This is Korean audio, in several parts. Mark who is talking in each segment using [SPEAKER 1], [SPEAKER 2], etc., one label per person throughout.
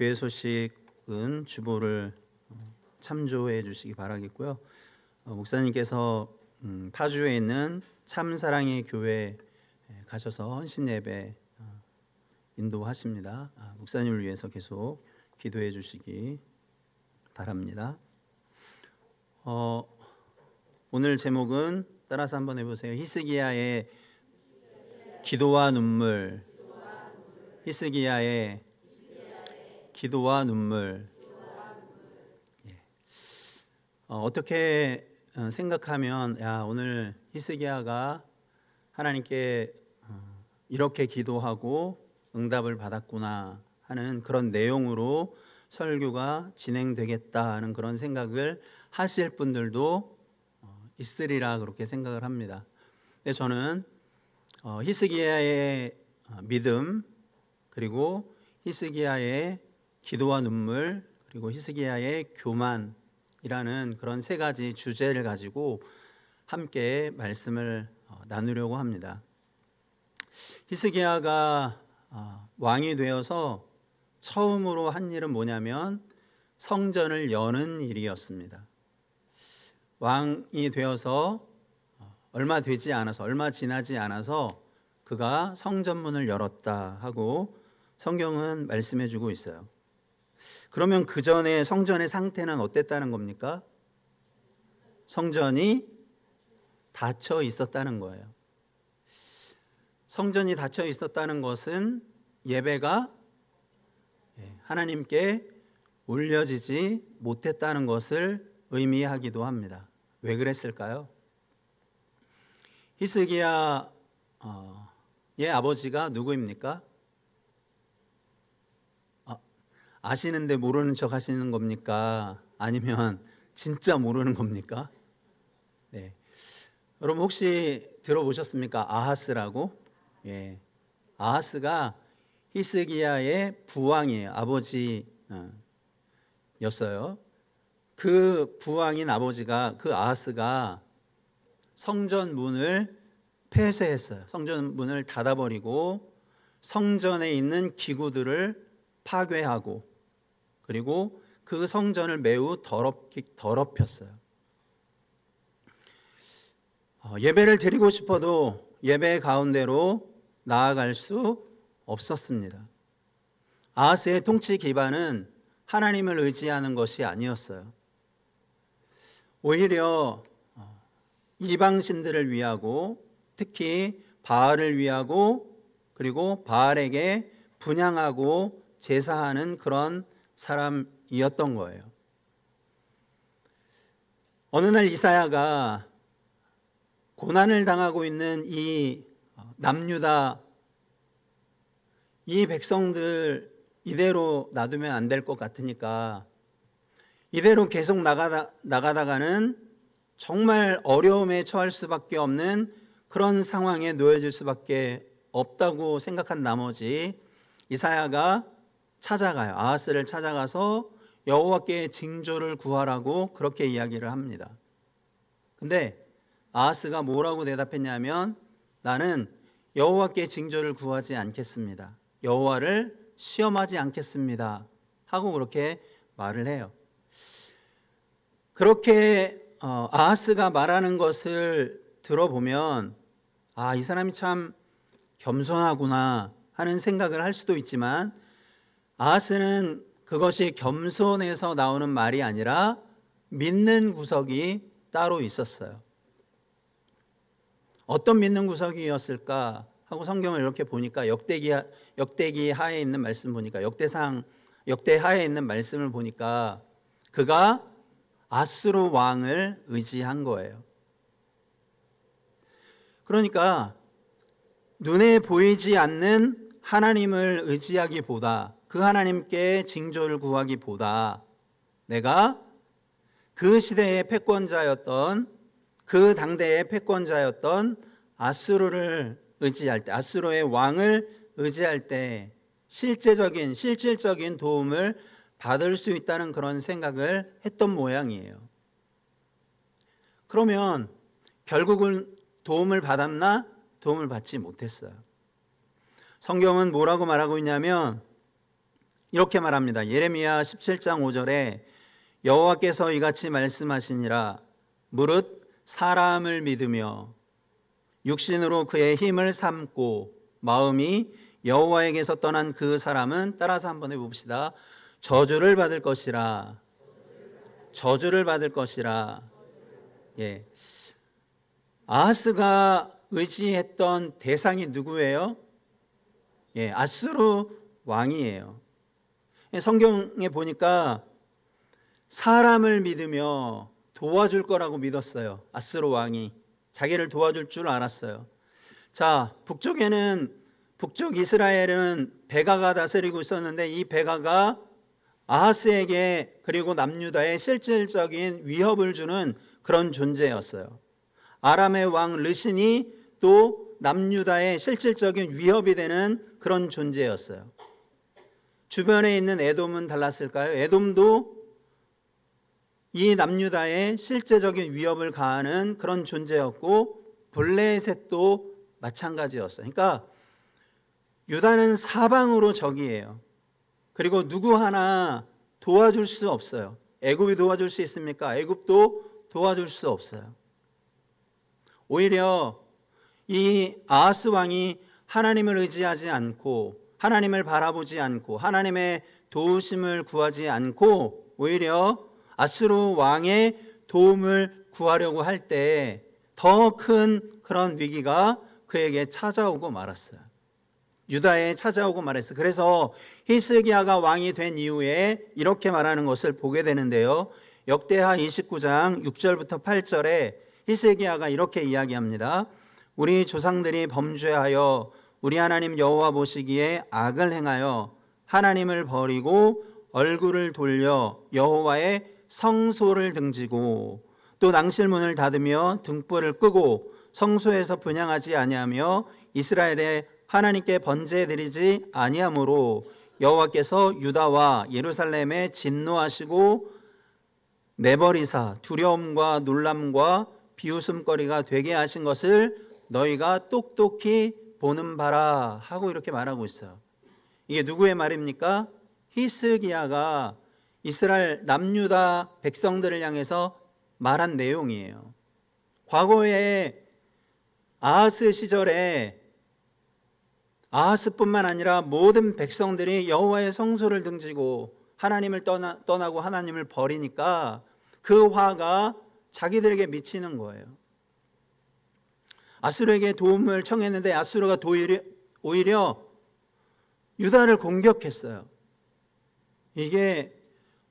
[SPEAKER 1] 교회 소식은 주보를 참조해 주시기 바라겠고요. 목사님께서 파주에 있는 참사랑의 교회 가셔서 헌신 예배 인도하십니다. 목사님을 위해서 계속 기도해 주시기 바랍니다. 오늘 제목은 따라서 한번 해보세요. 히스기야의 기도와 눈물. 히스기야의 기도와 눈물. 어떻게 생각하면 오늘 히스기야가 하나님께 이렇게 기도하고 응답을 받았구나 하는 그런 내용으로 설교가 진행되겠다 하는 그런 생각을 하실 분들도 있으리라 그렇게 생각을 합니다. 근데 저는 히스기야의 믿음, 그리고 히스기야의 기도와 눈물, 그리고 히스기야의 교만이라는 그런 세 가지 주제를 가지고 함께 말씀을 나누려고 합니다. 히스기야가 왕이 되어서 처음으로 한 일은 뭐냐면 성전을 여는 일이었습니다. 왕이 되어서 얼마 지나지 않아서 그가 성전문을 열었다 하고 성경은 말씀해 주고 있어요. 그러면 그 전에 성전의 상태는 어땠다는 겁니까? 성전이 닫혀 있었다는 거예요. 성전이 닫혀 있었다는 것은 예배가 하나님께 올려지지 못했다는 것을 의미하기도 합니다. 왜 그랬을까요? 히스기야의 아버지가 누구입니까? 아시는데 모르는 척 하시는 겁니까? 아니면 진짜 모르는 겁니까? 네. 여러분 혹시 들어보셨습니까? 아하스라고? 아하스가 히스기야의 부왕이에요. 아버지였어요. 그 부왕인 아버지가, 그 아하스가 성전 문을 폐쇄했어요. 성전 문을 닫아버리고 성전에 있는 기구들을 파괴하고, 그리고 그 성전을 매우 더럽혔어요. 예배를 드리고 싶어도 예배 가운데로 나아갈 수 없었습니다. 아하스의 통치 기반은 하나님을 의지하는 것이 아니었어요. 오히려 이방신들을 위하고, 특히 바알을 위하고, 그리고 바알에게 분향하고 제사하는 그런 사람이었던 거예요. 어느 날 이사야가 고난을 당하고 있는 이 남유다, 이 백성들 이대로 놔두면 안 될 것 같으니까 이대로 계속 나가다가는 정말 어려움에 처할 수밖에 없는 그런 상황에 놓여질 수밖에 없다고 생각한 나머지 이사야가 찾아가요. 아하스를 찾아가서 여호와께 징조를 구하라고 그렇게 이야기를 합니다. 근데 아하스가 뭐라고 대답했냐면, 나는 여호와께 징조를 구하지 않겠습니다. 여호와를 시험하지 않겠습니다 하고 그렇게 말을 해요. 그렇게 아하스가 말하는 것을 들어보면 이 사람이 참 겸손하구나 하는 생각을 할 수도 있지만, 아하스는 그것이 겸손해서 나오는 말이 아니라 믿는 구석이 따로 있었어요. 어떤 믿는 구석이었을까 하고 성경을 이렇게 보니까 역대기 하에 있는 말씀 보니까, 역대 하에 있는 말씀을 보니까 그가 아수르 왕을 의지한 거예요. 그러니까 눈에 보이지 않는 하나님을 의지하기보다, 그 하나님께 징조를 구하기보다, 내가 그 시대의 패권자였던, 그 당대의 패권자였던 아수르를 의지할 때, 아수르의 왕을 의지할 때 실질적인 도움을 받을 수 있다는 그런 생각을 했던 모양이에요. 그러면 결국은 도움을 받았나? 도움을 받지 못했어요. 성경은 뭐라고 말하고 있냐면, 이렇게 말합니다. 예레미야 17장 5절에 여호와께서 이같이 말씀하시니라. 무릇 사람을 믿으며 육신으로 그의 힘을 삼고 마음이 여호와에게서 떠난 그 사람은, 따라서 한번 해봅시다. 저주를 받을 것이라. 저주를 받을 것이라. 예. 아하스가 의지했던 대상이 누구예요? 예, 아수르 왕이에요. 성경에 보니까 사람을 믿으며 도와줄 거라고 믿었어요. 아수르 왕이 자기를 도와줄 줄 알았어요. 자, 북쪽 이스라엘은 베가가 다스리고 있었는데, 이 베가가 아하스에게 그리고 남유다에 실질적인 위협을 주는 그런 존재였어요. 아람의 왕 르신이 또 남유다의 실질적인 위협이 되는 그런 존재였어요. 주변에 있는 에돔은 달랐을까요? 에돔도 이 남유다의 실제적인 위협을 가하는 그런 존재였고, 블레셋도 마찬가지였어요. 그러니까 유다는 사방으로 적이에요. 그리고 누구 하나 도와줄 수 없어요. 애굽이 도와줄 수 있습니까? 애굽도 도와줄 수 없어요. 오히려 이 아하스 왕이 하나님을 의지하지 않고, 하나님을 바라보지 않고, 하나님의 도우심을 구하지 않고, 오히려 아수르 왕의 도움을 구하려고 할 때 더 큰 그런 위기가 그에게 찾아오고 말았어요. 유다에 찾아오고 말했어요. 그래서 히스기야가 왕이 된 이후에 이렇게 말하는 것을 보게 되는데요. 역대하 29장 6절부터 8절에 히스기야가 이렇게 이야기합니다. 우리 조상들이 범죄하여 우리 하나님 여호와 보시기에 악을 행하여 하나님을 버리고 얼굴을 돌려 여호와의 성소를 등지고 또 낭실문을 닫으며 등불을 끄고 성소에서 분향하지 아니하며 이스라엘의 하나님께 번제드리지 아니하므로 여호와께서 유다와 예루살렘에 진노하시고 내버리사 두려움과 놀람과 비웃음거리가 되게 하신 것을 너희가 똑똑히 보는 바라 하고 이렇게 말하고 있어요. 이게 누구의 말입니까? 히스기야가 이스라엘 남유다 백성들을 향해서 말한 내용이에요. 과거에 아하스 시절에 아하스뿐만 아니라 모든 백성들이 여호와의 성소를 등지고 하나님을 떠나고 하나님을 버리니까 그 화가 자기들에게 미치는 거예요. 아수르에게 도움을 청했는데 아수르가 오히려 유다를 공격했어요. 이게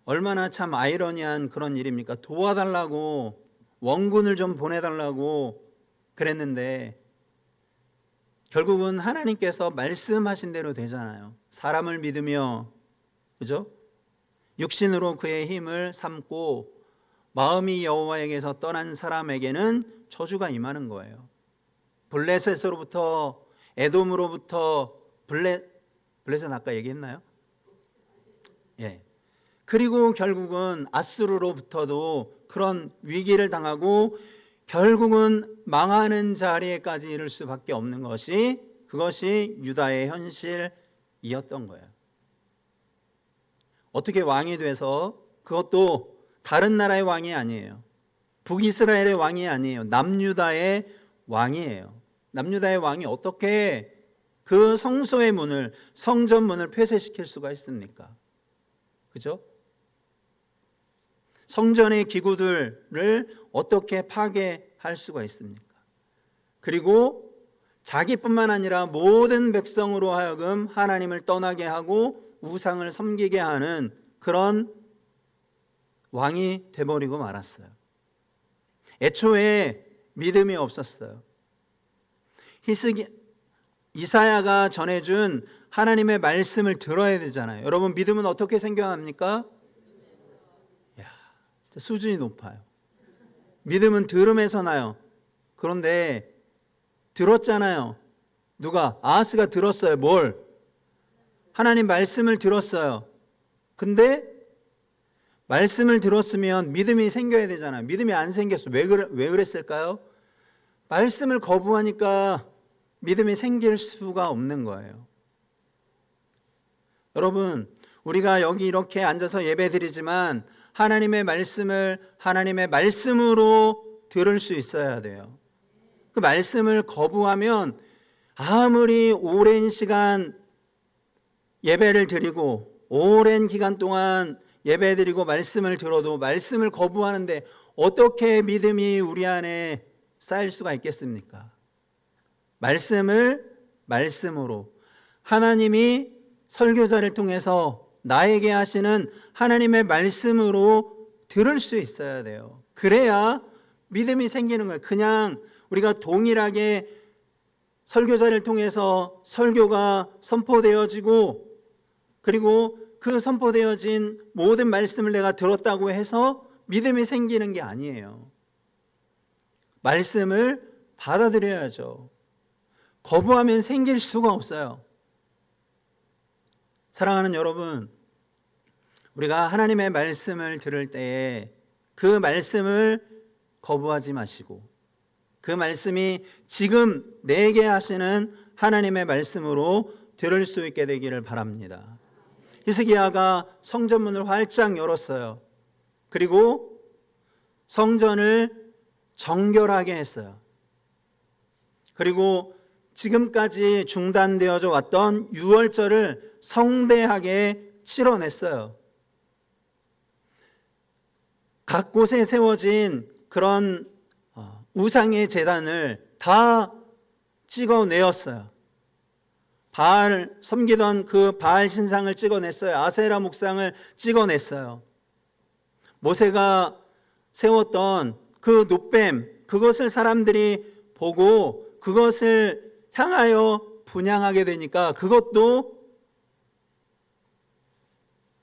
[SPEAKER 1] 얼마나 참 아이러니한 그런 일입니까? 도와달라고, 원군을 좀 보내달라고 그랬는데 결국은 하나님께서 말씀하신 대로 되잖아요. 사람을 믿으며, 그죠? 육신으로 그의 힘을 삼고 마음이 여호와에게서 떠난 사람에게는 저주가 임하는 거예요. 블레셋으로부터, 에돔으로부터, 블레셋 아까 얘기했나요? 예. 그리고 결국은 아수르로부터도 그런 위기를 당하고 결국은 망하는 자리에까지 이를 수밖에 없는 것이, 그것이 유다의 현실이었던 거예요. 어떻게 왕이 돼서, 그것도 다른 나라의 왕이 아니에요. 북이스라엘의 왕이 아니에요. 남유다의 왕이에요. 남유다의 왕이 어떻게 그 성소의 문을, 성전 문을 폐쇄시킬 수가 있습니까? 그죠? 성전의 기구들을 어떻게 파괴할 수가 있습니까? 그리고 자기뿐만 아니라 모든 백성으로 하여금 하나님을 떠나게 하고 우상을 섬기게 하는 그런 왕이 돼버리고 말았어요. 애초에 믿음이 없었어요. 이사야가 전해준 하나님의 말씀을 들어야 되잖아요. 여러분, 믿음은 어떻게 생겨납니까? 수준이 높아요. 믿음은 들음에서 나요. 그런데 들었잖아요. 누가? 아하스가 들었어요. 뭘? 하나님 말씀을 들었어요. 근데 말씀을 들었으면 믿음이 생겨야 되잖아요. 믿음이 안 생겼어. 왜 그랬을까요? 말씀을 거부하니까 믿음이 생길 수가 없는 거예요. 여러분, 우리가 여기 이렇게 앉아서 예배드리지만 하나님의 말씀을 하나님의 말씀으로 들을 수 있어야 돼요. 그 말씀을 거부하면 아무리 오랜 시간 예배를 드리고 오랜 기간 동안 예배드리고 말씀을 들어도 말씀을 거부하는데 어떻게 믿음이 우리 안에 쌓일 수가 있겠습니까? 말씀을 말씀으로, 하나님이 설교자를 통해서 나에게 하시는 하나님의 말씀으로 들을 수 있어야 돼요. 그래야 믿음이 생기는 거예요. 그냥 우리가 동일하게 설교자를 통해서 설교가 선포되어지고 그리고 그 선포되어진 모든 말씀을 내가 들었다고 해서 믿음이 생기는 게 아니에요. 말씀을 받아들여야죠. 거부하면 생길 수가 없어요. 사랑하는 여러분, 우리가 하나님의 말씀을 들을 때에 그 말씀을 거부하지 마시고 그 말씀이 지금 내게 하시는 하나님의 말씀으로 들을 수 있게 되기를 바랍니다. 히스기야가 성전문을 활짝 열었어요. 그리고 성전을 정결하게 했어요. 그리고 지금까지 중단되어져 왔던 유월절을 성대하게 치러냈어요. 각 곳에 세워진 그런 우상의 제단을 다 찍어내었어요. 바알 섬기던 그 바알 신상을 찍어냈어요. 아세라 목상을 찍어냈어요. 모세가 세웠던 그 놋뱀, 그것을 사람들이 보고 그것을 향하여 분향하게 되니까 그것도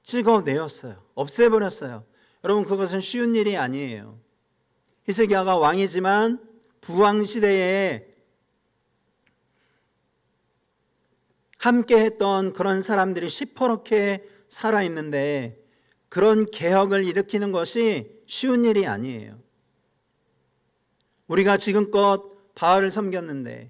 [SPEAKER 1] 찍어내었어요. 없애버렸어요. 여러분, 그것은 쉬운 일이 아니에요. 히스기야가 왕이지만 부왕 시대에 함께 했던 그런 사람들이 시퍼렇게 살아있는데 그런 개혁을 일으키는 것이 쉬운 일이 아니에요. 우리가 지금껏 바알을 섬겼는데,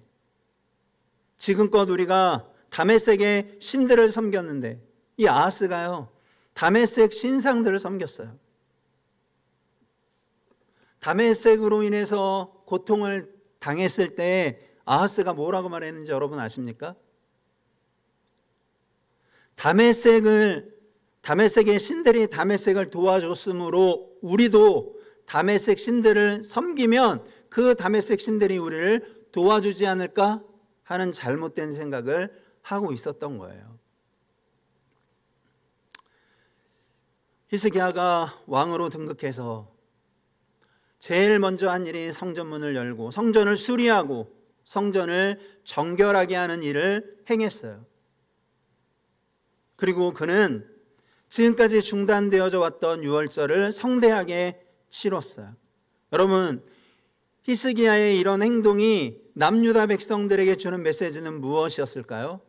[SPEAKER 1] 지금껏 우리가 다메섹의 신들을 섬겼는데, 이 아하스가요 다메섹 신상들을 섬겼어요. 다메섹으로 인해서 고통을 당했을 때 아하스가 뭐라고 말했는지 여러분 아십니까? 다메섹의 신들이 다메섹을 도와줬으므로 우리도 다메섹 신들을 섬기면 그 다메섹 신들이 우리를 도와주지 않을까 하는 잘못된 생각을 하고 있었던 거예요. 히스기야가 왕으로 등극해서 제일 먼저 한 일이 성전문을 열고 성전을 수리하고 성전을 정결하게 하는 일을 행했어요. 그리고 그는 지금까지 중단되어져 왔던 유월절을 성대하게 치렀어요. 여러분, 히스기야의 이런 행동이 남유다 백성들에게 주는 메시지는 무엇이었을까요?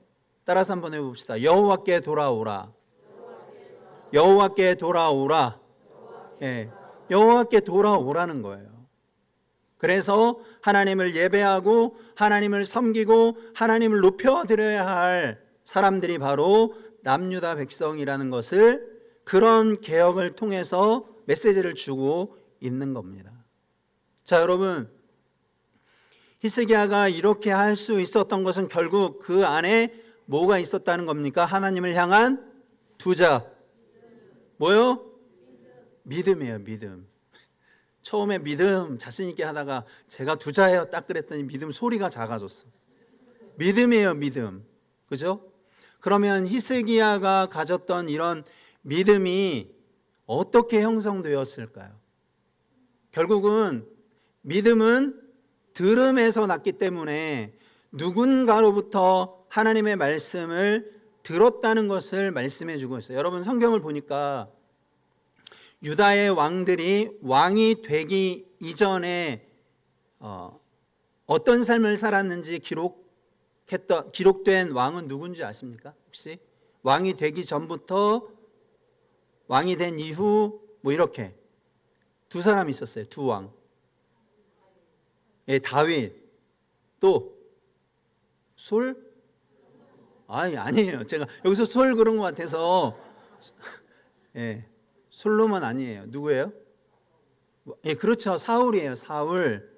[SPEAKER 1] 따라서 한번 해봅시다. 여호와께 돌아오라. 여호와께 돌아오라. 예, 여호와께 돌아오라는 거예요. 그래서 하나님을 예배하고 하나님을 섬기고 하나님을 높여드려야 할 사람들이 바로 남유다 백성이라는 것을 그런 개혁을 통해서 메시지를 주고 있는 겁니다. 자, 여러분, 히스기야가 이렇게 할 수 있었던 것은 결국 그 안에 뭐가 있었다는 겁니까? 하나님을 향한 두자. 뭐요? 믿음이에요. 믿음. 처음에 믿음 자신 있게 하다가 제가 두자예요 딱 그랬더니 믿음 소리가 작아졌어. 믿음이에요. 믿음. 그죠? 그러면 히스기야가 가졌던 이런 믿음이 어떻게 형성되었을까요? 결국은 믿음은 들음에서 났기 때문에 누군가로부터 하나님의 말씀을 들었다는 것을 말씀해 주고 있어요. 여러분, 성경을 보니까 유다의 왕들이 왕이 되기 이전에 어떤 삶을 살았는지 기록된 왕은 누군지 아십니까? 혹시 왕이 되기 전부터 왕이 된 이후 뭐 이렇게 두 사람 있었어요. 두 왕. 예, 다윗. 또 솔? 아니에요. 제가 여기서 솔 그런 것 같아서 예, 솔로몬 아니에요. 누구예요? 예, 그렇죠. 사울이에요. 사울.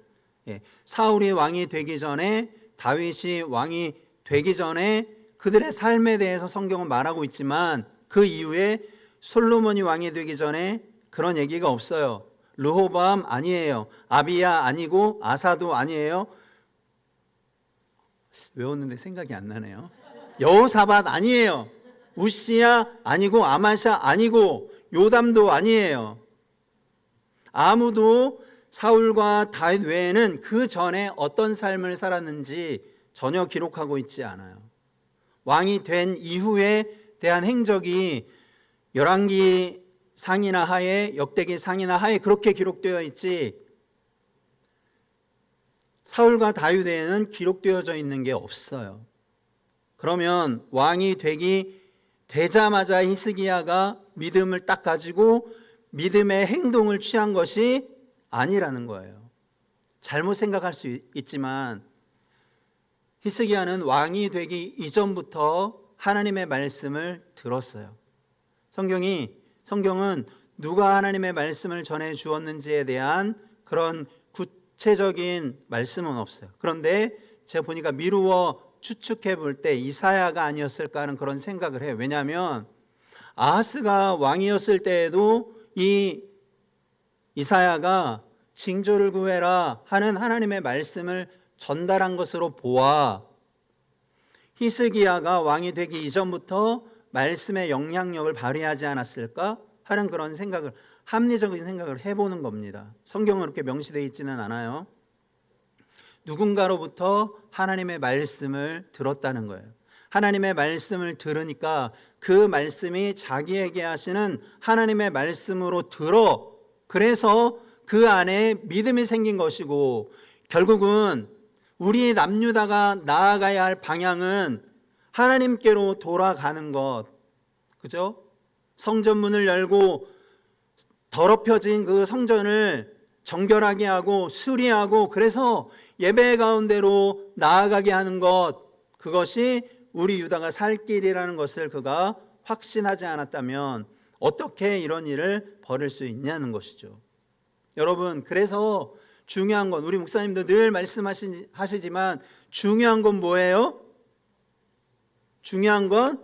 [SPEAKER 1] 예, 사울이 왕이 되기 전에, 다윗이 왕이 되기 전에 그들의 삶에 대해서 성경은 말하고 있지만 그 이후에 솔로몬이 왕이 되기 전에 그런 얘기가 없어요. 르호보암 아니에요. 아비야 아니고 아사도 아니에요. 외웠는데 생각이 안 나네요. 여호사밧 아니에요. 우시야 아니고 아마샤 아니고 요담도 아니에요. 아무도 사울과 다윗 외에는 그 전에 어떤 삶을 살았는지 전혀 기록하고 있지 않아요. 왕이 된 이후에 대한 행적이 열왕기 상이나 하에, 역대기 상이나 하에 그렇게 기록되어 있지 사울과 다윗에는 기록되어져 있는 게 없어요. 그러면 왕이 되자마자 히스기야가 믿음을 딱 가지고 믿음의 행동을 취한 것이 아니라는 거예요. 잘못 생각할 수 있지만 히스기야는 왕이 되기 이전부터 하나님의 말씀을 들었어요. 성경은 누가 하나님의 말씀을 전해 주었는지에 대한 그런 구체적인 말씀은 없어요. 그런데 제가 보니까 미루어 추측해 볼 때 이사야가 아니었을까 하는 그런 생각을 해요. 왜냐하면 아하스가 왕이었을 때에도 이 이사야가 징조를 구해라 하는 하나님의 말씀을 전달한 것으로 보아 히스기야가 왕이 되기 이전부터 말씀의 영향력을 발휘하지 않았을까 하는 그런 생각을, 합리적인 생각을 해보는 겁니다. 성경은 그렇게 명시되어 있지는 않아요. 누군가로부터 하나님의 말씀을 들었다는 거예요. 하나님의 말씀을 들으니까 그 말씀이 자기에게 하시는 하나님의 말씀으로 들어, 그래서 그 안에 믿음이 생긴 것이고, 결국은 우리 남유다가 나아가야 할 방향은 하나님께로 돌아가는 것, 그죠? 성전문을 열고 더럽혀진 그 성전을 정결하게 하고 수리하고, 그래서 예배 가운데로 나아가게 하는 것, 그것이 우리 유다가 살 길이라는 것을 그가 확신하지 않았다면 어떻게 이런 일을 벌일 수 있냐는 것이죠. 여러분, 그래서 중요한 건, 우리 목사님도 늘 말씀하시지만 중요한 건 뭐예요? 중요한 건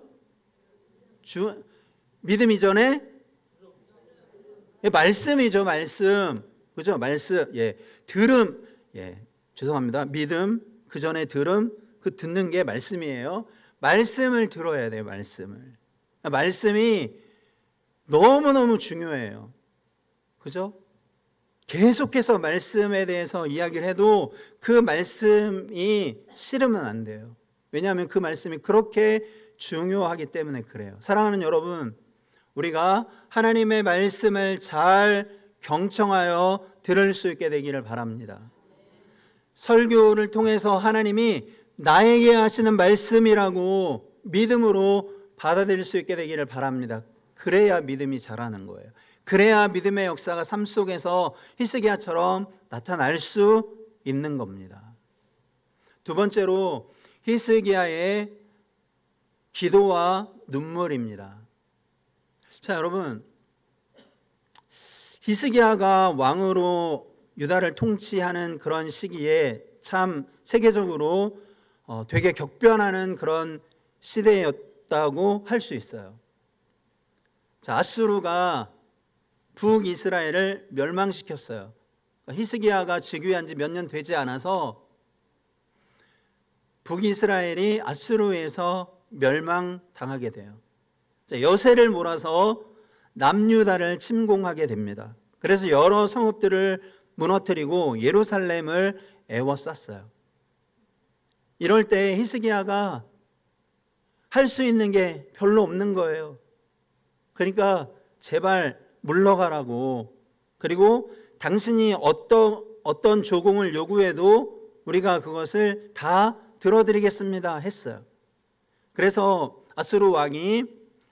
[SPEAKER 1] 믿음 이전에 말씀이죠. 말씀, 그죠? 말씀. 들음. 죄송합니다. 믿음 그 전에 들음, 그 듣는 게 말씀이에요. 말씀을 들어야 돼요. 말씀이 너무너무 중요해요. 그죠? 계속해서 말씀에 대해서 이야기를 해도 그 말씀이 싫으면 안 돼요. 왜냐하면 그 말씀이 그렇게 중요하기 때문에 그래요. 사랑하는 여러분, 우리가 하나님의 말씀을 잘 경청하여 들을 수 있게 되기를 바랍니다. 설교를 통해서 하나님이 나에게 하시는 말씀이라고 믿음으로 받아들일 수 있게 되기를 바랍니다. 그래야 믿음이 자라는 거예요. 그래야 믿음의 역사가 삶 속에서 히스기야처럼 나타날 수 있는 겁니다. 두 번째로 히스기야의 기도와 눈물입니다. 자, 여러분, 히스기야가 왕으로 유다를 통치하는 그런 시기에 참 세계적으로 되게 격변하는 그런 시대였다고 할 수 있어요. 자, 아수르가 북이스라엘을 멸망시켰어요. 히스기야가 즉위한 지 몇 년 되지 않아서 북이스라엘이 아수르에서 멸망당하게 돼요. 자, 여세를 몰아서 남유다를 침공하게 됩니다. 그래서 여러 성읍들을 무너뜨리고 예루살렘을 에워쌌어요. 이럴 때 히스기야가 할 수 있는 게 별로 없는 거예요. 그러니까 제발 물러가라고, 그리고 당신이 어떤 조공을 요구해도 우리가 그것을 다 들어드리겠습니다 했어요. 그래서 아수르 왕이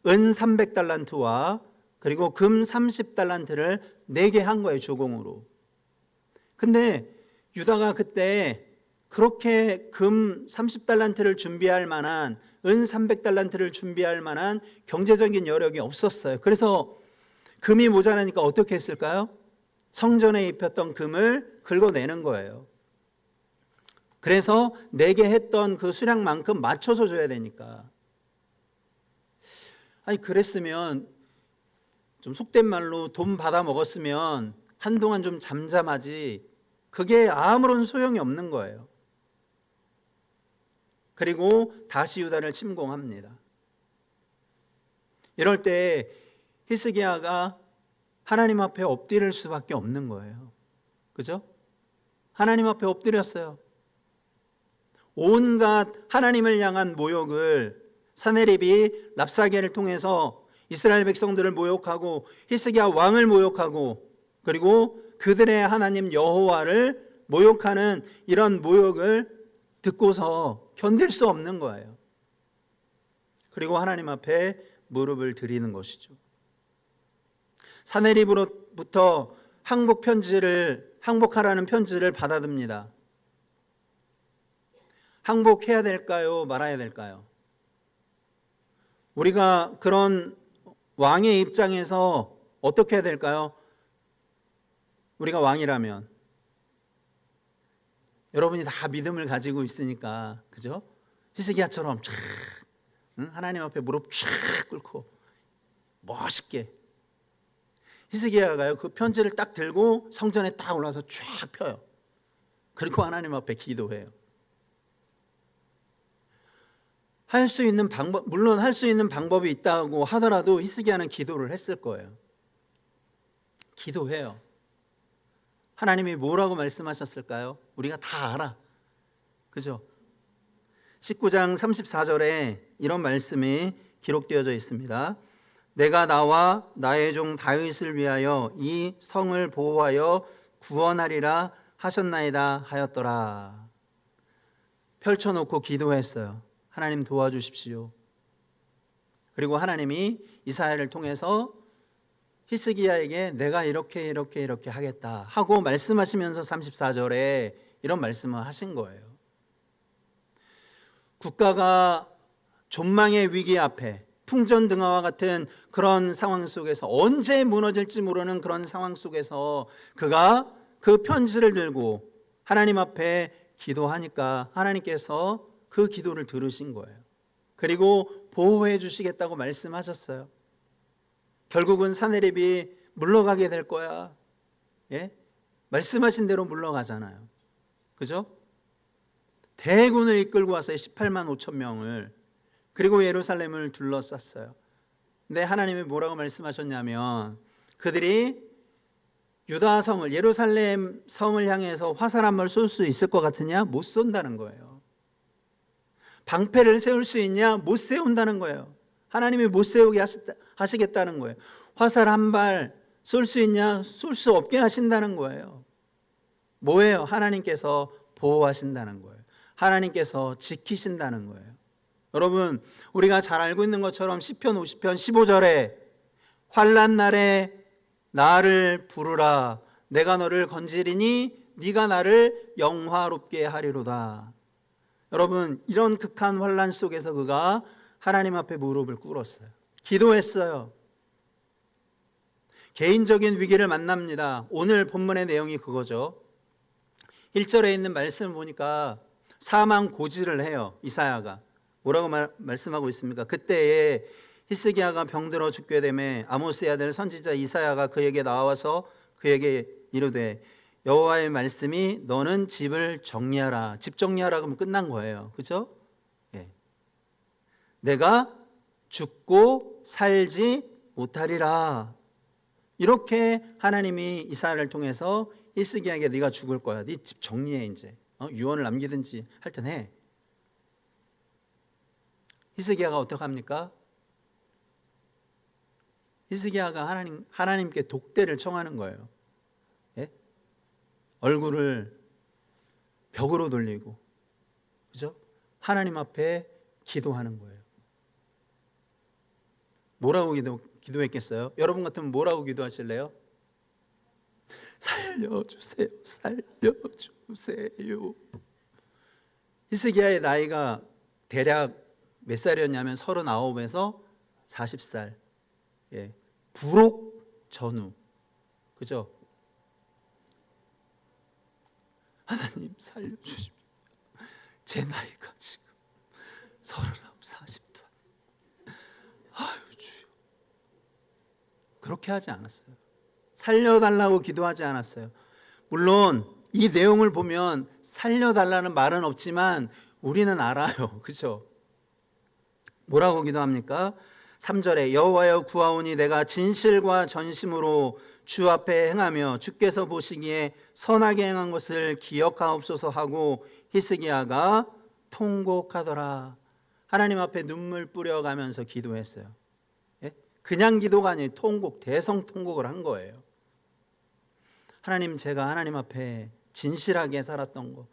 [SPEAKER 1] 은 300달란트와 그리고 금 30달란트를 내게 한 거예요, 조공으로. 근데 유다가 그때 그렇게 금 30달란트를 준비할 만한, 은 300달란트를 준비할 만한 경제적인 여력이 없었어요. 그래서 금이 모자라니까 어떻게 했을까요? 성전에 입혔던 금을 긁어내는 거예요. 그래서 내게 했던 그 수량만큼 맞춰서 줘야 되니까. 아니, 그랬으면 좀 속된 말로 돈 받아 먹었으면 한동안 좀 잠잠하지, 그게 아무런 소용이 없는 거예요. 그리고 다시 유다를 침공합니다. 이럴 때 히스기야가 하나님 앞에 엎드릴 수밖에 없는 거예요. 그죠? 하나님 앞에 엎드렸어요. 온갖 하나님을 향한 모욕을 사네립이 랍사게를 통해서 이스라엘 백성들을 모욕하고 히스기야 왕을 모욕하고 그리고 그들의 하나님 여호와를 모욕하는 이런 모욕을 듣고서 견딜 수 없는 거예요. 그리고 하나님 앞에 무릎을 드리는 것이죠. 사네립으로부터 항복하라는 편지를 받아듭니다. 항복해야 될까요? 말아야 될까요? 우리가 그런 왕의 입장에서 어떻게 해야 될까요? 우리가 왕이라면 여러분이 다 믿음을 가지고 있으니까, 그죠? 히스기야처럼 쫙, 하나님 앞에 무릎 쫙 꿇고 멋있게. 히스기야가요, 그 편지를 딱 들고 성전에 딱 올라서 쫙 펴요. 그리고 하나님 앞에 기도해요. 할 수 있는 방법, 물론 할 수 있는 방법이 있다고 하더라도 히스기야는 기도를 했을 거예요. 기도해요. 하나님이 뭐라고 말씀하셨을까요? 우리가 다 알아. 그죠? 19장 34절에 이런 말씀이 기록되어져 있습니다. 내가 나와 나의 종 다윗을 위하여 이 성을 보호하여 구원하리라 하셨나이다 하였더라. 펼쳐놓고 기도했어요. 하나님 도와주십시오. 그리고 하나님이 이사야를 통해서 히스기야에게 내가 이렇게 하겠다 하고 말씀하시면서 34절에 이런 말씀을 하신 거예요. 국가가 존망의 위기 앞에 풍전등화와 같은 그런 상황 속에서 언제 무너질지 모르는 그런 상황 속에서 그가 그 편지를 들고 하나님 앞에 기도하니까 하나님께서 그 기도를 들으신 거예요. 그리고 보호해 주시겠다고 말씀하셨어요. 결국은 사네립이 물러가게 될 거야. 예? 말씀하신 대로 물러가잖아요. 그죠? 대군을 이끌고 와서 18만 5천 명을, 그리고 예루살렘을 둘러쌌어요. 근데 하나님이 뭐라고 말씀하셨냐면 그들이 유다 성을, 예루살렘 성을 향해서 화살 한 발 쏠 수 있을 것 같으냐? 못 쏜다는 거예요. 방패를 세울 수 있냐? 못 세운다는 거예요. 하나님이 못 세우게 하시겠다는 거예요. 화살 한 발 쏠 수 있냐? 쏠 수 없게 하신다는 거예요. 뭐예요? 하나님께서 보호하신다는 거예요. 하나님께서 지키신다는 거예요. 여러분, 우리가 잘 알고 있는 것처럼 시편 50편 15절에 환난 날에 나를 부르라, 내가 너를 건지리니 네가 나를 영화롭게 하리로다. 여러분, 이런 극한 환난 속에서 그가 하나님 앞에 무릎을 꿇었어요. 기도했어요. 개인적인 위기를 만납니다. 오늘 본문의 내용이 그거죠. 1절에 있는 말씀을 보니까 사망 고지를 해요. 이사야가 뭐라고 말씀하고 있습니까? 그때에 히스기야가 병들어 죽게 되매 아모스의 아들 선지자 이사야가 그에게 나와서 그에게 이르되 여호와의 말씀이 너는 집을 정리하라. 집 정리하라 그러면 끝난 거예요. 그렇죠? 예. 내가 죽고 살지 못하리라. 이렇게 하나님이 이사야를 통해서 히스기야에게 네가 죽을 거야. 네 집 정리해 이제. 유언을 남기든지 할 땐 해. 히스기야가 어떻게 합니까? 히스기야가 하나님께 독대를 청하는 거예요. 예? 얼굴을 벽으로 돌리고, 그죠? 하나님 앞에 기도하는 거예요. 뭐라고 기도했겠어요? 여러분 같으면 뭐라고 기도하실래요? 살려주세요, 살려주세요. 히스기야의 나이가 대략 몇 살이었냐면 39에서 40살. 예. 부록 전후. 그죠? 하나님 살려주십시오. 제 나이가 지금 39, 40도. 아유 주여. 그렇게 하지 않았어요. 살려달라고 기도하지 않았어요. 물론 이 내용을 보면 살려달라는 말은 없지만 우리는 알아요. 그렇죠? 뭐라고 기도합니까? 3절에 여호와여 구하오니 내가 진실과 전심으로 주 앞에 행하며 주께서 보시기에 선하게 행한 것을 기억하옵소서 하고 히스기야가 통곡하더라. 하나님 앞에 눈물 뿌려가면서 기도했어요. 예? 그냥 기도가 아니에요. 통곡, 대성통곡을 한 거예요. 하나님, 제가 하나님 앞에 진실하게 살았던 거,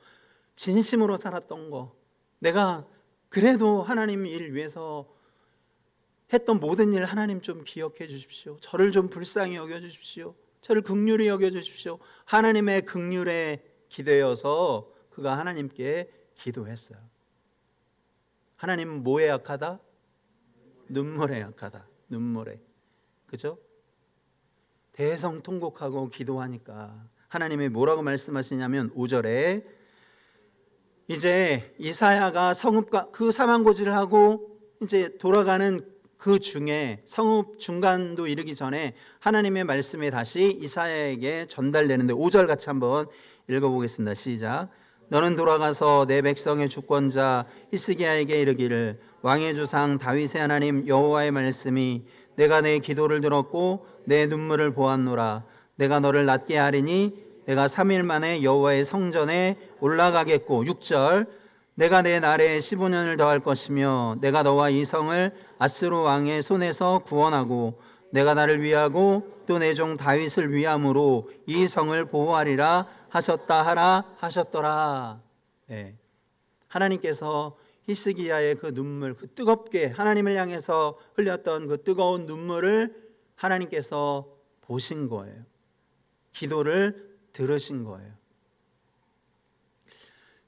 [SPEAKER 1] 진심으로 살았던 거, 내가 그래도 하나님 일 위해서 했던 모든 일 하나님 좀 기억해 주십시오. 저를 좀 불쌍히 여겨 주십시오. 저를 긍휼히 여겨 주십시오. 하나님의 긍휼에 기대어서 그가 하나님께 기도했어요. 하나님은 뭐에 약하다? 눈물에 약하다. 눈물에. 그죠? 대성통곡하고 기도하니까 하나님이 뭐라고 말씀하시냐면 5절에 이제 이사야가 성읍과 그 사망고지를 하고 이제 돌아가는 그 중에 성읍 중간도 이르기 전에 하나님의 말씀이 다시 이사야에게 전달되는데 5절 같이 한번 읽어보겠습니다. 시작. 너는 돌아가서 내 백성의 주권자 히스기야에게 이르기를 왕의 조상 다윗의 하나님 여호와의 말씀이 내가 내 기도를 들었고 내 눈물을 보았노라. 내가 너를 낫게 하리니 내가 3일 만에 여호와의 성전에 올라가겠고 6절 내가 내 날에 15년을 더할 것이며 내가 너와 이 성을 아스루 왕의 손에서 구원하고 내가 나를 위하고 또 내 종 다윗을 위함으로 이 성을 보호하리라 하셨다 하라 하셨더라. 네. 하나님께서 히스기야의 그 눈물, 그 뜨겁게 하나님을 향해서 흘렸던 그 뜨거운 눈물을 하나님께서 보신 거예요. 기도를 들으신 거예요.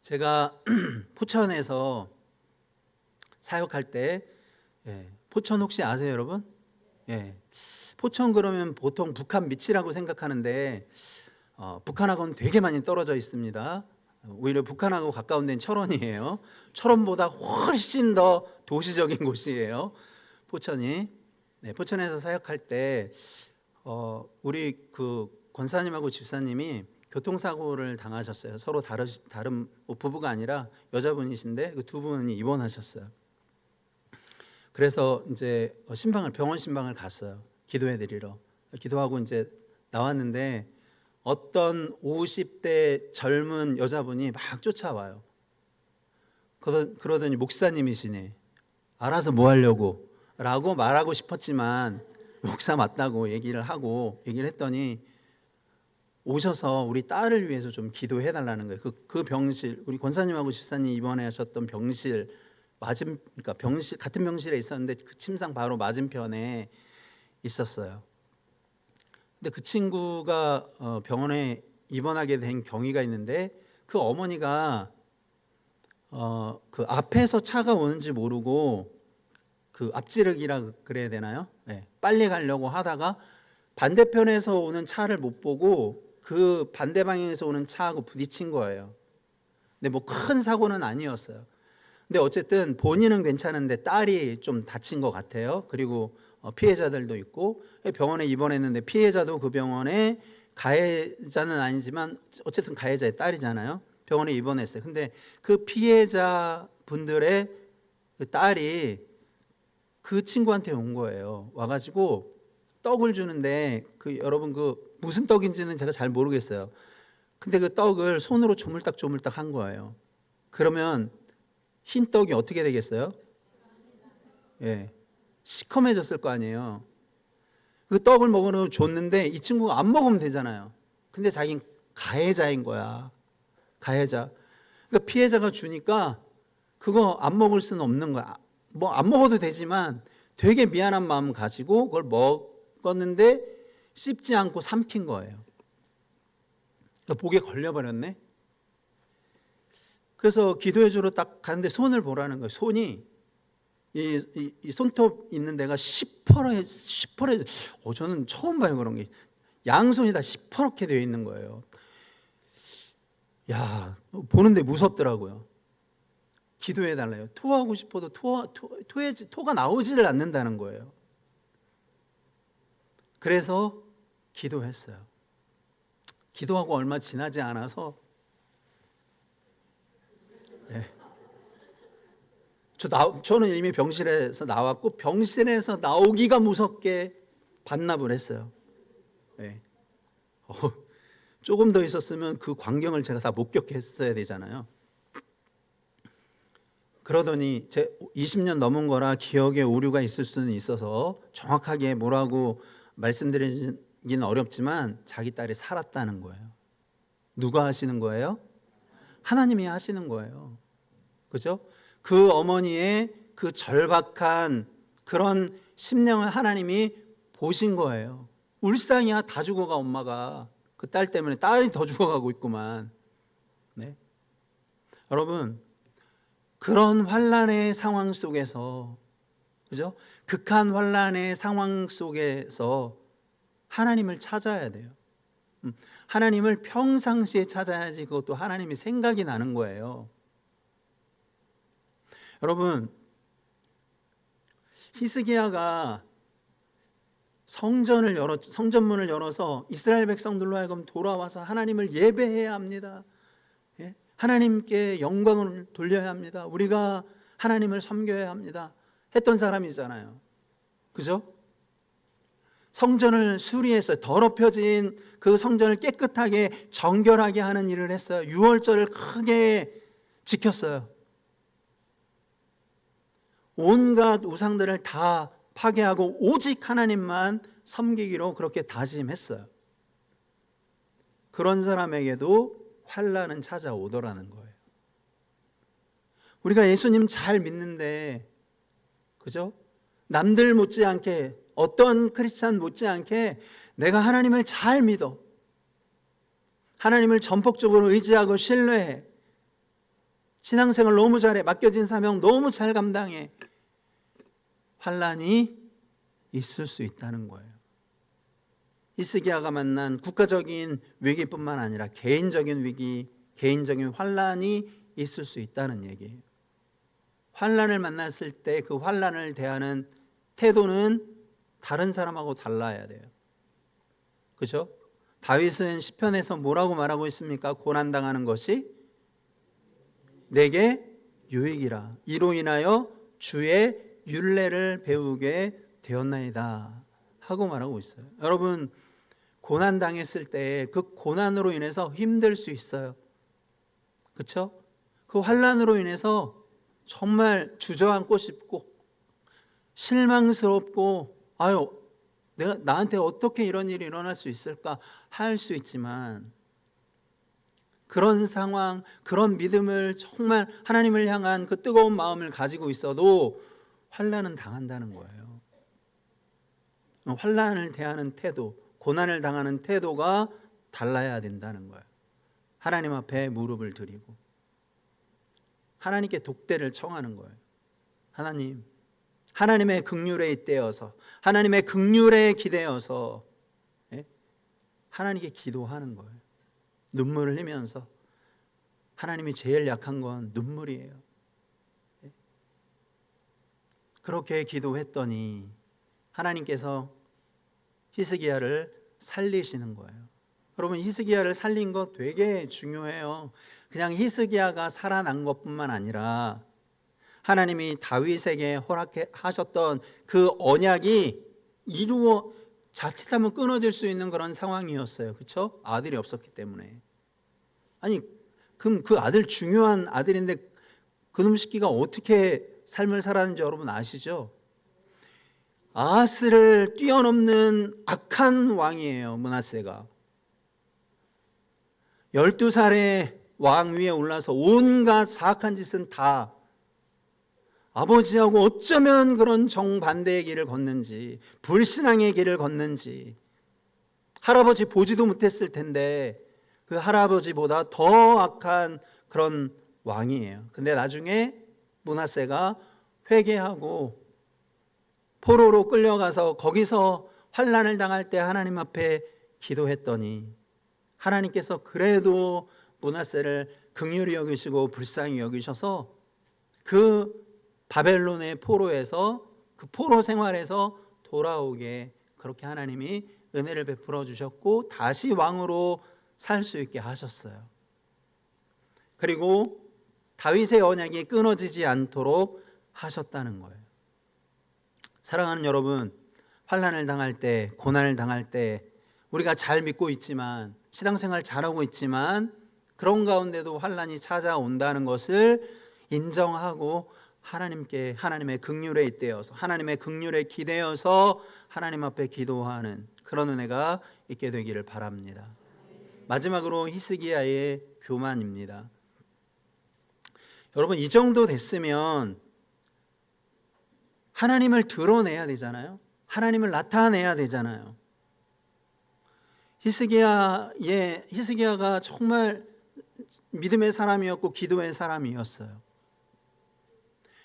[SPEAKER 1] 제가 포천에서 사역할 때 포천 혹시 아세요, 여러분? 예. 포천 그러면 보통 북한 밑이라고 생각하는데 북한하고는 되게 많이 떨어져 있습니다. 오히려 북한하고 가까운 데는 철원이에요. 철원보다 훨씬 더 도시적인 곳이에요. 포천이. 네, 포천에서 사역할 때 우리 그 권사님하고 집사님이 교통사고를 당하셨어요. 서로 다른 부부가 아니라 여자분이신데 그 두 분이 입원하셨어요. 그래서 이제 병원 신방을 갔어요. 기도해 드리러. 기도하고 이제 나왔는데 어떤 50대 젊은 여자분이 막 쫓아와요. 그러더니 목사님이시네. 알아서 뭐 하려고 라고 말하고 싶었지만 목사 맞다고 얘기를 했더니 오셔서 우리 딸을 위해서 좀 기도해 달라는 거예요. 그 병실, 우리 권사님하고 집사님 입원하셨던 병실 그러니까 병실 같은 병실에 있었는데 그 침상 바로 맞은편에 있었어요. 근데 그 친구가 병원에 입원하게 된 경위가 있는데 그 어머니가 그 앞에서 차가 오는지 모르고 그 앞지르기라 그래야 되나요? 네, 빨리 가려고 하다가 반대편에서 오는 차를 못 보고 그 반대 방향에서 오는 차하고 부딪힌 거예요. 근데 뭐 큰 사고는 아니었어요. 근데 어쨌든 본인은 괜찮은데 딸이 좀 다친 것 같아요. 그리고 피해자들도 있고 병원에 입원했는데 피해자도 그 병원에 가해자는 아니지만 어쨌든 가해자의 딸이잖아요. 병원에 입원했어요. 근데 그 피해자 분들의 그 딸이 그 친구한테 온 거예요. 와가지고 떡을 주는데 여러분 무슨 떡인지는 제가 잘 모르겠어요. 근데 그 떡을 손으로 조물딱 한 거예요. 그러면 흰 떡이 어떻게 되겠어요? 예, 시커매졌을 거 아니에요. 그 떡을 먹으러 줬는데 이 친구가 안 먹으면 되잖아요. 근데 자기는 가해자인 거야. 가해자. 그러니까 피해자가 주니까 그거 안 먹을 수는 없는 거야. 뭐 안 먹어도 되지만 되게 미안한 마음 가지고 그걸 먹었는데 씹지 않고 삼킨 거예요. 그러니까 목에 걸려버렸네.
[SPEAKER 2] 그래서 기도해 주러 딱 가는데 손을 보라는 거예요. 손이 이 손톱 있는 데가 시퍼래. 저는 처음 봐요 그런 게. 양손이 다 시퍼렇게 되어 있는 거예요. 야, 보는데 무섭더라고요. 기도해 달래요. 토하고 싶어도 토가 나오지를 않는다는 거예요. 그래서 기도했어요. 기도하고 얼마 지나지 않아서 저는 이미 병실에서 나왔고 병실에서 나오기가 무섭게 반납을 했어요. 네. 조금 더 있었으면 그 광경을 제가 다 목격했어야 되잖아요. 그러더니 제 20년 넘은 거라 기억에 오류가 있을 수는 있어서 정확하게 뭐라고 말씀드리기는 어렵지만 자기 딸이 살았다는 거예요. 누가 하시는 거예요? 하나님이 하시는 거예요. 그죠? 그 어머니의 그 절박한 그런 심령을 하나님이 보신 거예요. 울상이야. 다 죽어가. 엄마가 그 딸 때문에 딸이 더 죽어가고 있구만. 네? 여러분, 그런 환난의 상황 속에서, 그죠? 극한 환난의 상황 속에서 하나님을 찾아야 돼요. 하나님을 평상시에 찾아야지 그것도 하나님이 생각이 나는 거예요. 여러분, 히스기야가 성전문을 열어서 이스라엘 백성들로 하여금 돌아와서 하나님을 예배해야 합니다. 하나님께 영광을 돌려야 합니다. 우리가 하나님을 섬겨야 합니다. 했던 사람이잖아요. 그죠? 성전을 수리해서 더럽혀진 그 성전을 깨끗하게 정결하게 하는 일을 했어요. 유월절을 크게 지켰어요. 온갖 우상들을 다 파괴하고 오직 하나님만 섬기기로 그렇게 다짐했어요. 그런 사람에게도 환난은 찾아오더라는 거예요. 우리가 예수님 잘 믿는데, 그죠? 남들 못지않게, 어떤 크리스찬 못지않게 내가 하나님을 잘 믿어, 하나님을 전폭적으로 의지하고 신뢰해, 신앙생활 너무 잘해, 맡겨진 사명 너무 잘 감당해, 환난이 있을 수 있다는 거예요. 히스기야가 만난 국가적인 위기뿐만 아니라 개인적인 위기, 개인적인 환난이 있을 수 있다는 얘기예요. 환난을 만났을 때 그 환난을 대하는 태도는 다른 사람하고 달라야 돼요. 그죠? 다윗은 시편에서 뭐라고 말하고 있습니까? 고난당하는 것이 내게 유익이라. 이로 인하여 주의 율례를 배우게 되었나이다 하고 말하고 있어요. 여러분, 고난 당했을 때 그 고난으로 인해서 힘들 수 있어요. 그렇죠? 그 환난으로 인해서 정말 주저앉고 싶고 실망스럽고 나한테 어떻게 이런 일이 일어날 수 있을까 할 수 있지만, 그런 상황, 그런 믿음을 정말 하나님을 향한 그 뜨거운 마음을 가지고 있어도 환난은 당한다는 거예요. 환난을 대하는 태도, 고난을 당하는 태도가 달라야 된다는 거예요. 하나님 앞에 무릎을 드리고 하나님께 독대를 청하는 거예요. 하나님의 긍휼에 잇대어서, 하나님의 긍휼에 기대어서 하나님께 기도하는 거예요. 눈물을 흘리면서. 하나님이 제일 약한 건 눈물이에요. 그렇게 기도했더니 하나님께서 히스기야를 살리시는 거예요. 여러분, 히스기야를 살린 거 되게 중요해요. 그냥 히스기야가 살아난 것뿐만 아니라 하나님이 다윗에게 허락하셨던 그 언약이 자칫하면 끊어질 수 있는 그런 상황이었어요. 그렇죠? 아들이 없었기 때문에. 아니, 그럼 그 아들, 중요한 아들인데 그놈 새끼가 어떻게 삶을 살았는지 여러분 아시죠? 아하스를 뛰어넘는 악한 왕이에요. 므낫세가 12살에 왕 위에 올라서 온갖 사악한 짓은 다 아버지하고 어쩌면 그런 정반대의 길을 걷는지, 불신앙의 길을 걷는지, 할아버지 보지도 못했을 텐데 그 할아버지보다 더 악한 그런
[SPEAKER 1] 왕이에요. 근데 나중에 므낫세가 회개하고 포로로 끌려가서 거기서 환난을 당할 때 하나님 앞에 기도했더니 하나님께서 그래도 므낫세를 긍휼히 여기시고 불쌍히 여기셔서 그 바벨론의 포로에서 그 포로 생활에서 돌아오게 그렇게 하나님이 은혜를 베풀어 주셨고 다시 왕으로 살 수 있게 하셨어요. 그리고 다윗의 언약이 끊어지지 않도록 하셨다는 거예요. 사랑하는 여러분, 환난을 당할 때, 고난을 당할 때 우리가 잘 믿고 있지만 신앙생활 잘하고 있지만 그런 가운데도 환난이 찾아온다는 것을 인정하고 하나님의 긍휼에 잇대어서 하나님의 긍휼에 기대어서 하나님 앞에 기도하는 그런 은혜가 있게 되기를 바랍니다. 마지막으로 히스기야의 교만입니다. 여러분, 이 정도 됐으면 하나님을 드러내야 되잖아요. 하나님을 나타내야 되잖아요. 히스기야가 정말 믿음의 사람이었고 기도의 사람이었어요.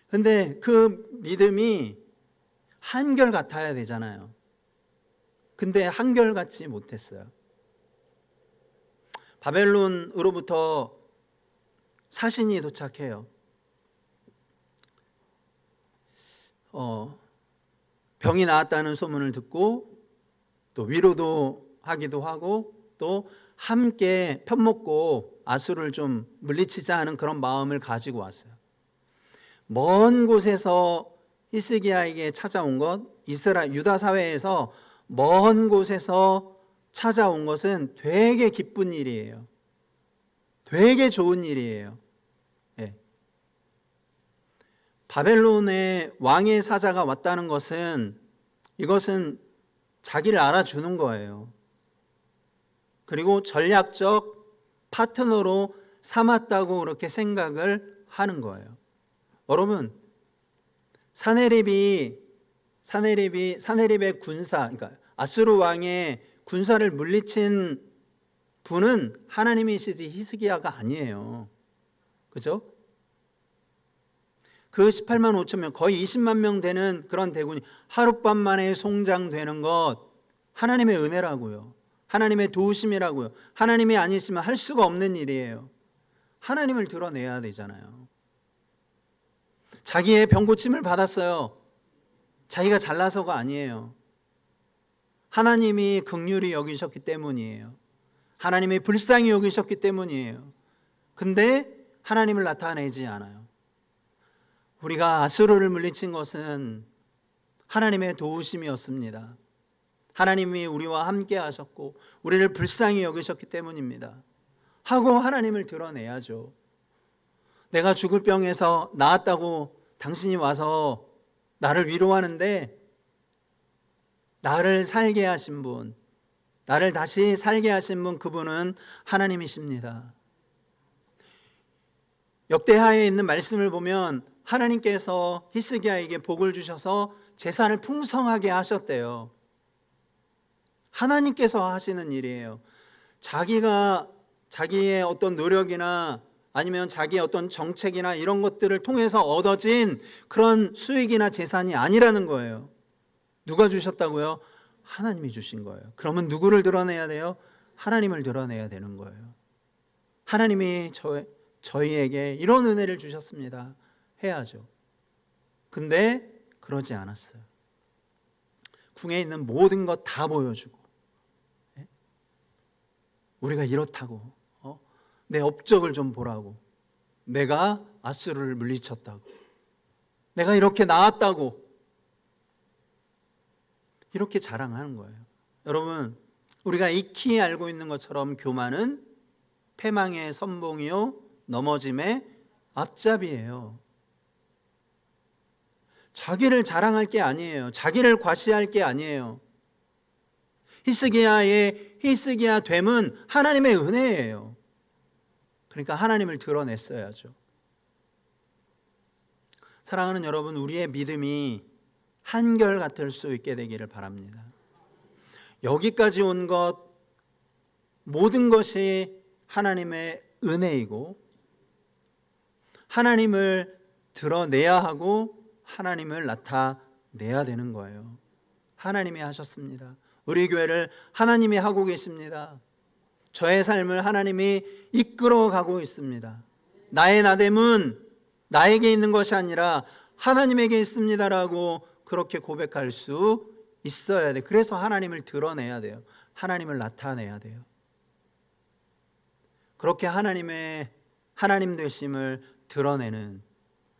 [SPEAKER 1] 근데 그 믿음이 한결같아야 되잖아요. 근데 한결같지 못했어요. 바벨론으로부터 사신이 도착해요. 병이 나았다는 소문을 듣고 또 위로도 하기도 하고 또 함께 편먹고 아수를 좀 물리치자 하는 그런 마음을 가지고 왔어요. 먼 곳에서 히스기야에게 찾아온 것, 유다 사회에서 먼 곳에서 찾아온 것은 되게 기쁜 일이에요. 되게 좋은 일이에요. 네. 바벨론의 왕의 사자가 왔다는 것은 이것은 자기를 알아주는 거예요. 그리고 전략적 파트너로 삼았다고 그렇게 생각을 하는 거예요. 여러분, 사네립의 군사, 그러니까 아수르 왕의 군사를 물리친 분은 하나님이시지 히스기야가 아니에요. 그죠? 그 18만 5천 명, 거의 20만 명 되는 그런 대군이 하룻밤 만에 송장되는 것 하나님의 은혜라고요. 하나님의 도우심이라고요. 하나님이 아니시면 할 수가 없는 일이에요. 하나님을 드러내야 되잖아요. 자기의 병고침을 받았어요. 자기가 잘나서가 아니에요. 하나님이 긍휼히 여기셨기 때문이에요. 하나님이 불쌍히 여기셨기 때문이에요. 근데 하나님을 나타내지 않아요. 우리가 아수르를 물리친 것은 하나님의 도우심이었습니다. 하나님이 우리와 함께 하셨고 우리를 불쌍히 여기셨기 때문입니다. 하고 하나님을 드러내야죠. 내가 죽을 병에서 나았다고 당신이 와서 나를 위로하는데 나를 살게 하신 분, 나를 다시 살게 하신 분, 그분은 하나님이십니다. 역대하에 있는 말씀을 보면 하나님께서 히스기야에게 복을 주셔서 재산을 풍성하게 하셨대요. 하나님께서 하시는 일이에요. 자기의 어떤 노력이나 아니면 자기의 어떤 정책이나 이런 것들을 통해서 얻어진 그런 수익이나 재산이 아니라는 거예요. 누가 주셨다고요? 하나님이 주신 거예요. 그러면 누구를 드러내야 돼요? 하나님을 드러내야 되는 거예요. 하나님이 저희에게 이런 은혜를 주셨습니다. 해야죠. 근데 그러지 않았어요. 궁에 있는 모든 것 다 보여주고 우리가 이렇다고 내 업적을 좀 보라고, 내가 아수르를 물리쳤다고, 내가 이렇게 나았다고 이렇게 자랑하는 거예요. 여러분, 우리가 익히 알고 있는 것처럼 교만은 패망의 선봉이요 넘어짐의 앞잡이에요. 자기를 자랑할 게 아니에요. 자기를 과시할 게 아니에요. 히스기야 됨은 하나님의 은혜예요. 그러니까 하나님을 드러냈어야죠. 사랑하는 여러분, 우리의 믿음이 한결같을 수 있게 되기를 바랍니다. 여기까지 온 것 모든 것이 하나님의 은혜이고
[SPEAKER 2] 하나님을 드러내야 하고 하나님을 나타내야 되는 거예요. 하나님이 하셨습니다. 우리 교회를 하나님이 하고 계십니다. 저의 삶을 하나님이 이끌어 가고 있습니다. 나의 나됨은 나에게 있는 것이 아니라 하나님에게 있습니다라고 그렇게 고백할 수 있어야 돼. 그래서 하나님을 드러내야 돼요. 하나님을 나타내야 돼요. 그렇게 하나님 되심을 드러내는,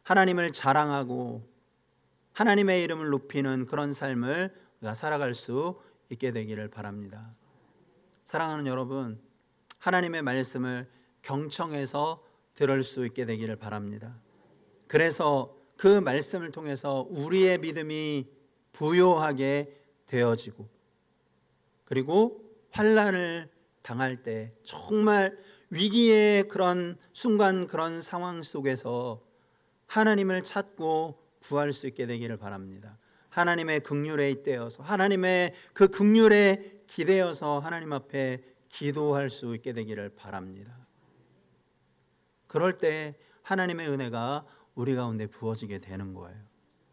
[SPEAKER 2] 하나님을 자랑하고 하나님의 이름을 높이는 그런 삶을 우리가 살아갈 수 있게 되기를 바랍니다. 사랑하는 여러분, 하나님의 말씀을 경청해서 들을 수 있게 되기를 바랍니다. 그래서 그 말씀을 통해서 우리의 믿음이 부요하게 되어지고, 그리고 환난을 당할 때 정말 위기의 그런 순간, 그런 상황 속에서 하나님을 찾고 구할 수 있게 되기를 바랍니다. 하나님의 긍휼에 잇대어서, 하나님의 그 긍휼에 기대어서 하나님 앞에 기도할 수 있게 되기를 바랍니다. 그럴 때 하나님의 은혜가 우리 가운데 부어지게 되는 거예요.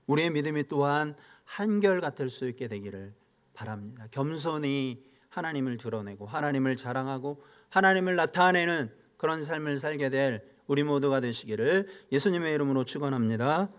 [SPEAKER 2] 우리의 믿음이 또한 한결같을 수 있게 되기를 바랍니다. 겸손히 하나님을 드러내고 하나님을 자랑하고 하나님을 나타내는 그런 삶을 살게 될 우리 모두가 되시기를 예수님의 이름으로 축원합니다.